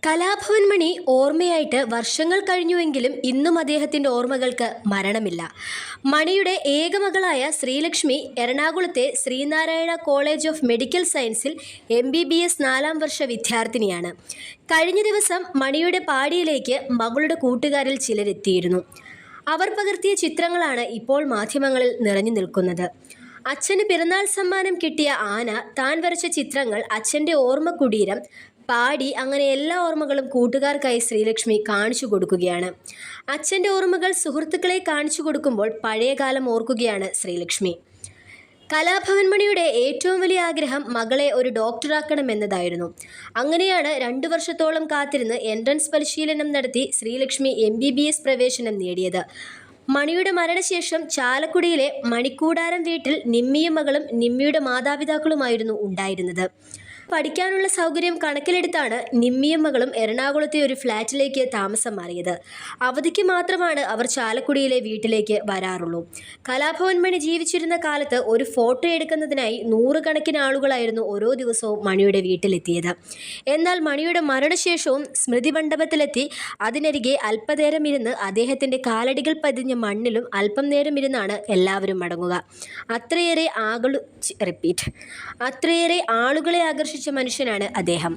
കലാഭവൻ മണി ഓർമ്മയായിട്ട് വർഷങ്ങൾ കഴിഞ്ഞുവെങ്കിലും ഇന്നും അദ്ദേഹത്തിൻ്റെ ഓർമ്മകൾക്ക് മരണമില്ല. മണിയുടെ ഏകമകളായ ശ്രീലക്ഷ്മി എറണാകുളത്തെ ശ്രീനാരായണ കോളേജ് ഓഫ് മെഡിക്കൽ സയൻസിൽ MBBS 4ാം വർഷ വിദ്യാർത്ഥിനിയാണ്. കഴിഞ്ഞ ദിവസം മണിയുടെ പാടിയിലേക്ക് മകളുടെ കൂട്ടുകാരിൽ ചിലരെത്തിയിരുന്നു. അവർ പകർത്തിയ ചിത്രങ്ങളാണ് ഇപ്പോൾ മാധ്യമങ്ങളിൽ നിറഞ്ഞു നിൽക്കുന്നത്. അച്ഛന് പിറന്നാൾ സമ്മാനം കിട്ടിയ ആന, താൻ വരച്ച ചിത്രങ്ങൾ, അച്ഛൻ്റെ ഓർമ്മ കുടീരം, പാടി, അങ്ങനെ എല്ലാ ഓർമ്മകളും കൂട്ടുകാർക്കായി ശ്രീലക്ഷ്മി കാണിച്ചു കൊടുക്കുകയാണ്. അച്ഛൻ്റെ ഓർമ്മകൾ സുഹൃത്തുക്കളെ കാണിച്ചു കൊടുക്കുമ്പോൾ പഴയകാലം ഓർക്കുകയാണ് ശ്രീലക്ഷ്മി. കലാഭവൻ മണിയുടെ ഏറ്റവും വലിയ ആഗ്രഹം മകളെ ഒരു ഡോക്ടറാക്കണമെന്നതായിരുന്നു. അങ്ങനെയാണ് 2 വർഷത്തോളം കാത്തിരുന്ന് എൻട്രൻസ് പരിശീലനം നടത്തി ശ്രീലക്ഷ്മി MBBS പ്രവേശനം നേടിയത്. മണിയുടെ മരണശേഷം ചാലക്കുടിയിലെ മണിക്കൂടാരം വീട്ടിൽ നിമ്മിയും മകളും നിമ്മിയുടെ മാതാപിതാക്കളുമായിരുന്നു ഉണ്ടായിരുന്നത്. പഠിക്കാനുള്ള സൗകര്യം കണക്കിലെടുത്താണ് നിമ്മിയും മകളും എറണാകുളത്തെ ഒരു ഫ്ലാറ്റിലേക്ക് താമസം മാറിയത്. അവധിക്ക് മാത്രമാണ് അവർ ചാലക്കുടിയിലെ വീട്ടിലേക്ക് വരാറുള്ളൂ. കലാഭവൻ മണി ജീവിച്ചിരുന്ന കാലത്ത് ഒരു ഫോട്ടോ എടുക്കുന്നതിനായി 100 കണക്കിന് ആളുകളായിരുന്നു ഓരോ ദിവസവും മണിയുടെ വീട്ടിലെത്തിയത്. എന്നാൽ മണിയുടെ മരണശേഷവും സ്മൃതി മണ്ഡപത്തിലെത്തി അതിനരികെ അല്പനേരം ഇരുന്ന് അദ്ദേഹത്തിൻ്റെ കാലടികൾ പതിഞ്ഞ മണ്ണിലും അല്പം നേരം ഇരുന്നാണ് എല്ലാവരും മടങ്ങുക. അത്രയേറെ ആളുകളെ ആകർഷിച്ച മനുഷ്യനാണ് അദ്ദേഹം.